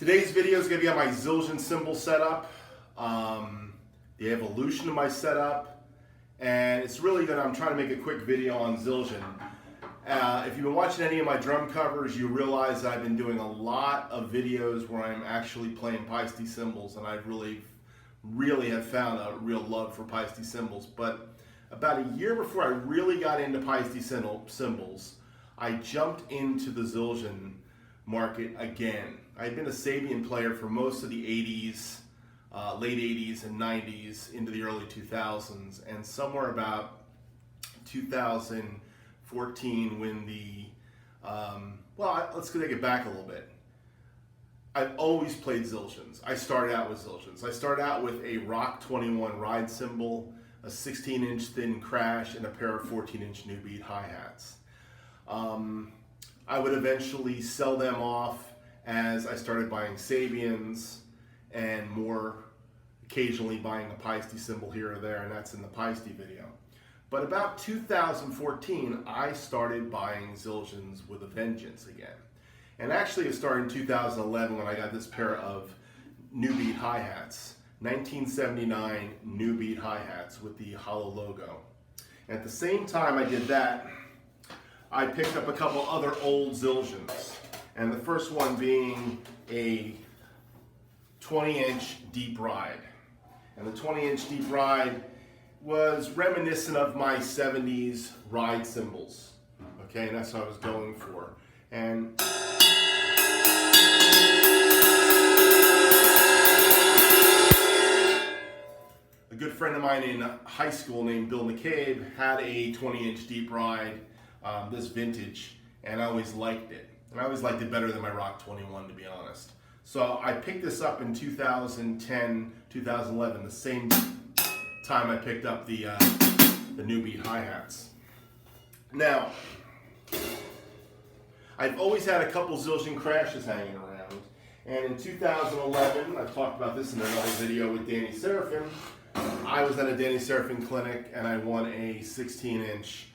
Today's video is going to be on my Zildjian cymbal setup, the evolution of my setup, and it's really good. I'm trying to make a quick video on Zildjian. If you've been watching any of my drum covers, you realize that I've been doing a lot of videos where I'm actually playing Paiste cymbals, and I really have found a real love for Paiste cymbals. But about a year before I really got into Paiste cymbals, I jumped into the Zildjian market again. I'd been a Zildjian player for most of the 80s, late 80s and 90s into the early 2000s, and somewhere about 2014 when let's take it back a little bit. I've always played Zildjians. I started out with Zildjians. I started out with a Rock 21 ride cymbal, a 16-inch thin crash, and a pair of 14-inch new beat hi-hats. I would eventually sell them off as I started buying Zildjians and more occasionally buying a Paiste cymbal here or there, and that's in the Paiste video. But about 2014, I started buying Zildjians with a vengeance again. And actually it started in 2011 when I got this pair of new beat hi-hats, 1979 new beat hi-hats with the hollow logo. And at the same time I did that, I picked up a couple other old Zildjians. And the first one being a 20-inch deep ride. And the 20-inch deep ride was reminiscent of my 70s ride cymbals. Okay, and that's what I was going for. And a good friend of mine in high school named Bill McCabe had a 20-inch deep ride, this vintage, and I always liked it. And I always liked it better than my Rock 21, to be honest. So I picked this up in 2010, 2011, the same time I picked up the new beat hi-hats. Now, I've always had a couple Zildjian crashes hanging around. And in 2011, I've talked about this in another video with Danny Serafin, I was at a Danny Serafin clinic and I won a 16-inch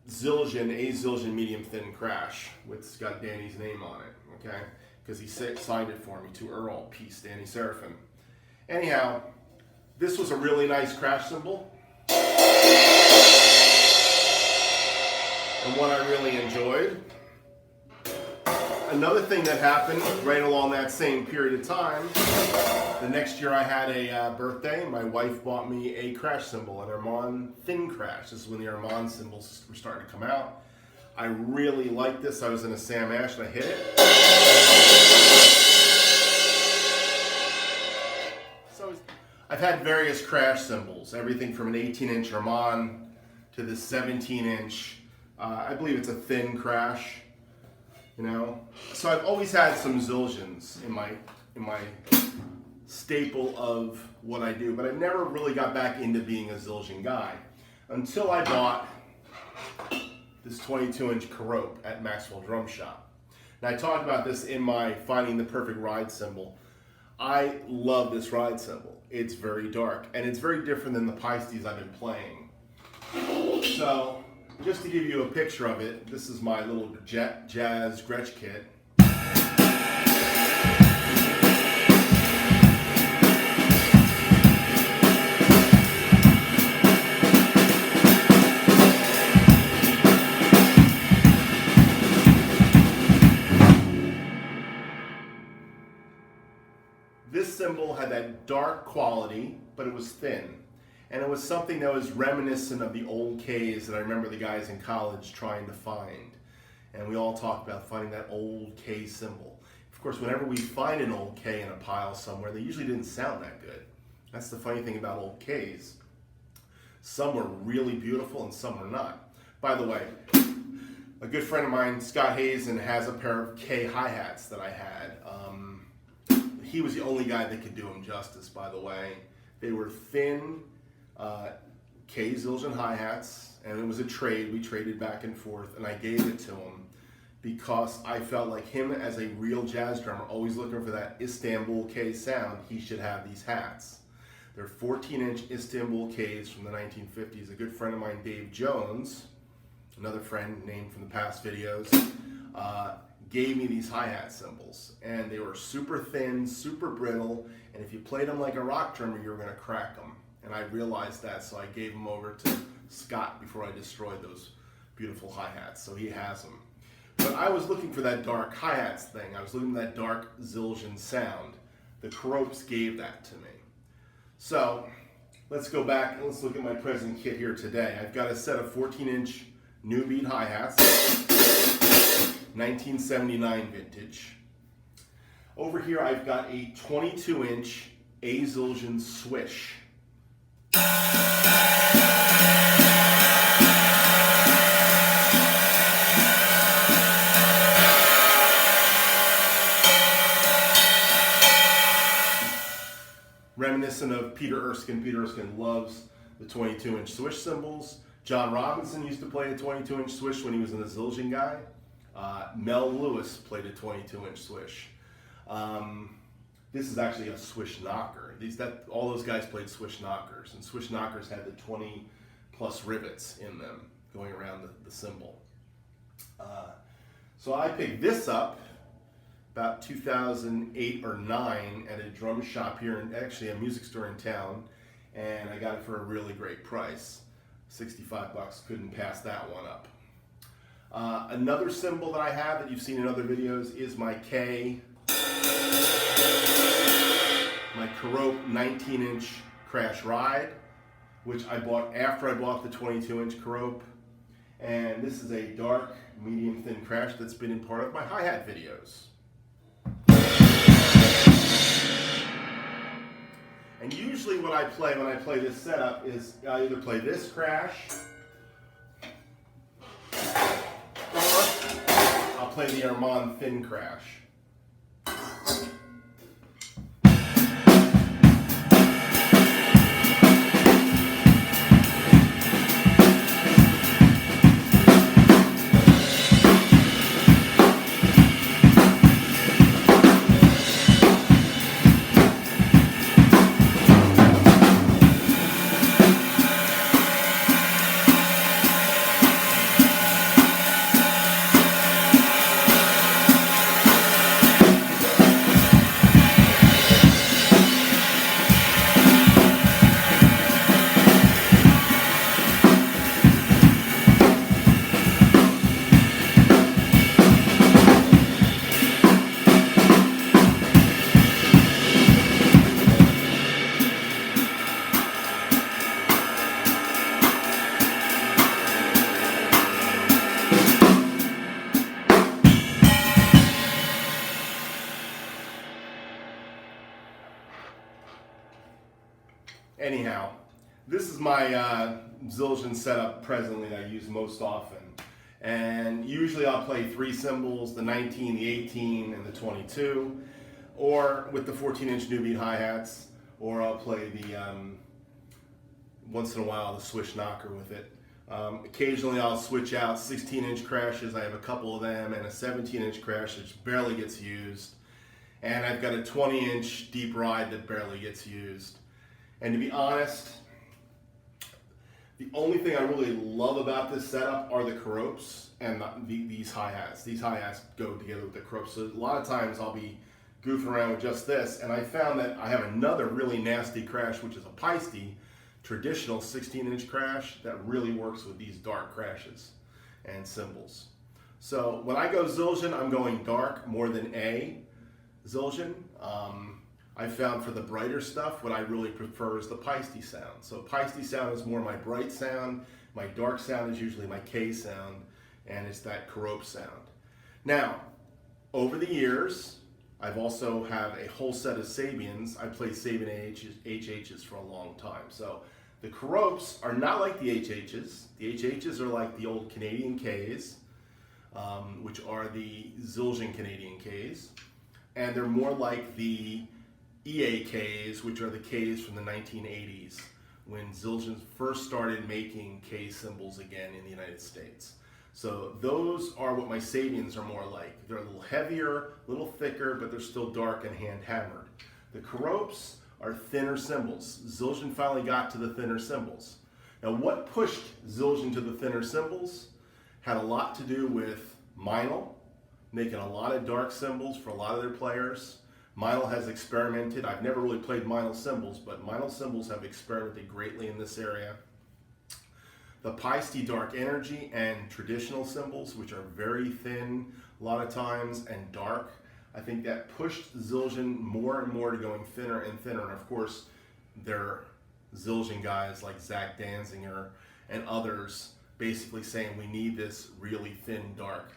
Zildjian medium thin crash, which has got Danny's name on it, okay? Because he signed it for me to Earl, Paiste, Danny Serafin. Anyhow, this was a really nice crash cymbal, and one I really enjoyed. Another thing that happened right along that same period of time, the next year I had a birthday, and my wife bought me a crash cymbal, an Armand thin crash. This is when the Armand cymbals were starting to come out. I really liked this. I was in a Sam Ash and I hit it. So I've had various crash cymbals, everything from an 18-inch Armand to this 17-inch, I believe it's a thin crash. You know, so I've always had some Zildjians in my staple of what I do, but I never really got back into being a Zildjian guy until I bought this 22-inch Kerope at Maxwell Drum Shop. And I talked about this in my Finding the Perfect Ride Cymbal. I love this ride cymbal. It's very dark, and it's very different than the Paistes I've been playing. So, just to give you a picture of it, this is my little jazz Gretsch kit. This cymbal had that dark quality, but it was thin. And it was something that was reminiscent of the old Ks that I remember the guys in college trying to find. And we all talked about finding that old K cymbal. Of course, whenever we find an old K in a pile somewhere, they usually didn't sound that good. That's the funny thing about old Ks. Some were really beautiful and some were not. By the way, a good friend of mine, Scott Hazen, has a pair of K hi-hats that I had. He was the only guy that could do them justice, by the way. They were thin, K Zildjian hi-hats, and it was a trade. We traded back and forth, and I gave it to him because I felt like him as a real jazz drummer, always looking for that Istanbul K sound, he should have these hats. They're 14-inch Istanbul Ks from the 1950s. A good friend of mine, Dave Jones, another friend named from the past videos, gave me these hi-hat cymbals, and they were super thin, super brittle, and if you played them like a rock drummer, you were going to crack them. And I realized that, so I gave them over to Scott before I destroyed those beautiful hi-hats, so he has them. But I was looking for that dark hi-hats thing. I was looking for that dark Zildjian sound. The Keropes gave that to me. So let's go back and let's look at my present kit here today. I've got a set of 14-inch new beat hi-hats, 1979 vintage. Over here I've got a 22-inch Zildjian swish. Reminiscent of Peter Erskine. Peter Erskine loves the 22-inch swish cymbals. John Robinson used to play a 22-inch swish when he was in the Zildjian guy. Mel Lewis played a 22-inch swish. This is actually a swish knocker. All those guys played swish knockers, and swish knockers had the 20+ rivets in them going around the cymbal. So I picked this up about 2008 or 9 at a drum shop here, and actually a music store in town, and I got it for a really great price. 65 bucks, couldn't pass that one up. Another cymbal that I have that you've seen in other videos is my Kerope 19-inch Crash Ride, which I bought after I bought the 22-inch Kerope. And this is a dark, medium thin crash that's been in part of my hi-hat videos. And usually what I play when I play this setup is I either play this crash, or I'll play the Erman thin crash. Anyhow, this is my Zildjian setup presently that I use most often. And usually I'll play 3 cymbals, the 19, the 18, and the 22, or with the 14-inch new beat hi-hats, or I'll play the, once in a while, the swish knocker with it. Occasionally I'll switch out 16-inch crashes. I have a couple of them, and a 17-inch crash which barely gets used. And I've got a 20-inch deep ride that barely gets used. And to be honest, the only thing I really love about this setup are the Keropes and these hi-hats. These hi-hats go together with the Keropes. So a lot of times I'll be goofing around with just this, and I found that I have another really nasty crash, which is a Paiste, traditional 16-inch crash that really works with these dark crashes and cymbals. So when I go Zildjian, I'm going dark more than A Zildjian. I found for the brighter stuff, what I really prefer is the Paiste sound. So Paiste sound is more my bright sound. My dark sound is usually my K sound, and it's that Kerope sound. Now, over the years, I've also have a whole set of Sabians. I played Sabian HHs for a long time. So the Keropes are not like the HHs. The HHs are like the old Canadian Ks, which are the Zildjian Canadian Ks. And they're more like the EAKs, which are the Ks from the 1980s, when Zildjian first started making K cymbals again in the United States. So those are what my Sabians are more like. They're a little heavier, a little thicker, but they're still dark and hand hammered. The Keropes are thinner cymbals. Zildjian finally got to the thinner cymbals. Now what pushed Zildjian to the thinner cymbals had a lot to do with Meinl, making a lot of dark cymbals for a lot of their players. Meinl has experimented. I've never really played Meinl cymbals, but Meinl cymbals have experimented greatly in this area. The Paiste dark energy and traditional cymbals, which are very thin a lot of times and dark, I think that pushed Zildjian more and more to going thinner and thinner. And of course, there are Zildjian guys like Zach Danziger and others basically saying we need this really thin, dark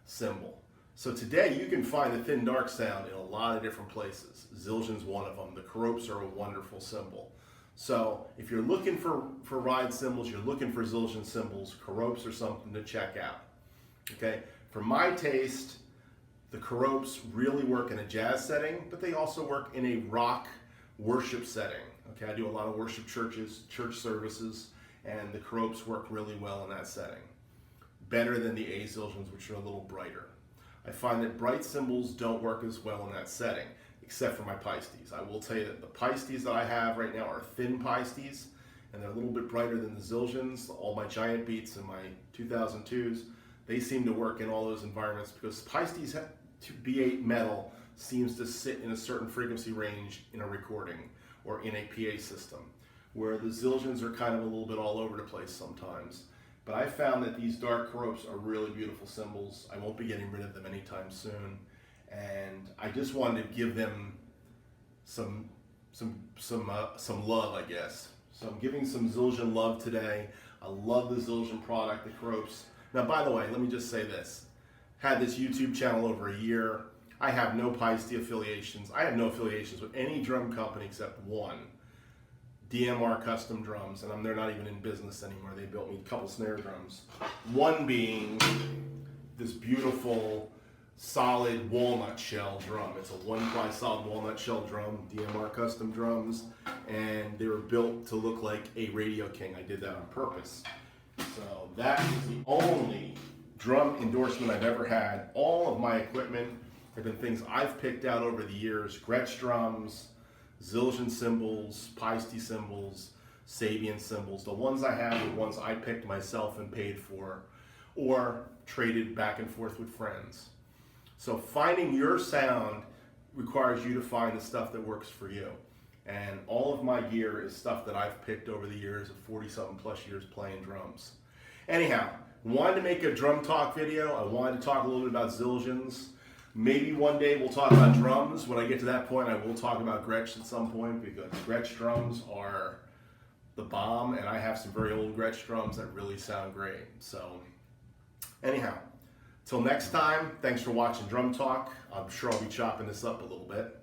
cymbal. So today you can find the thin, dark sound in a lot of different places. Zildjian's one of them. The Keropes are a wonderful cymbal. So if you're looking for ride cymbals, you're looking for Zildjian cymbals, Keropes are something to check out. Okay, for my taste, the Keropes really work in a jazz setting, but they also work in a rock worship setting. Okay, I do a lot of worship churches, church services, and the Keropes work really well in that setting. Better than the A Zildjians, which are a little brighter. I find that bright cymbals don't work as well in that setting, except for my Paistes. I will tell you that the Paistes that I have right now are thin Paistes, and they're a little bit brighter than the Zildjians. All my giant beats and my 2002s, they seem to work in all those environments because Paistes to B8 metal seems to sit in a certain frequency range in a recording or in a PA system, where the Zildjians are kind of a little bit all over the place sometimes. But I found that these dark Keropes are really beautiful cymbals. I won't be getting rid of them anytime soon. And I just wanted to give them some love, I guess. So I'm giving some Zildjian love today. I love the Zildjian product, the Keropes. Now, by the way, let me just say this. Had this YouTube channel over a year. I have no Paiste affiliations. I have no affiliations with any drum company except one. DMR Custom Drums, and they're not even in business anymore. They built me a couple snare drums. One being this beautiful solid walnut shell drum. It's a 1-ply solid walnut shell drum, DMR Custom Drums, and they were built to look like a Radio King. I did that on purpose. So that is the only drum endorsement I've ever had. All of my equipment have been things I've picked out over the years. Gretsch drums, Zildjian cymbals, Paiste cymbals, Sabian cymbals. The ones I have are ones I picked myself and paid for, or traded back and forth with friends. So finding your sound requires you to find the stuff that works for you. And all of my gear is stuff that I've picked over the years of 40-something plus years playing drums. Anyhow, wanted to make a drum talk video. I wanted to talk a little bit about Zildjians. Maybe one day we'll talk about drums. When I get to that point, I will talk about Gretsch at some point, because Gretsch drums are the bomb, and I have some very old Gretsch drums that really sound great. So anyhow, till next time, thanks for watching Drum Talk. I'm sure I'll be chopping this up a little bit.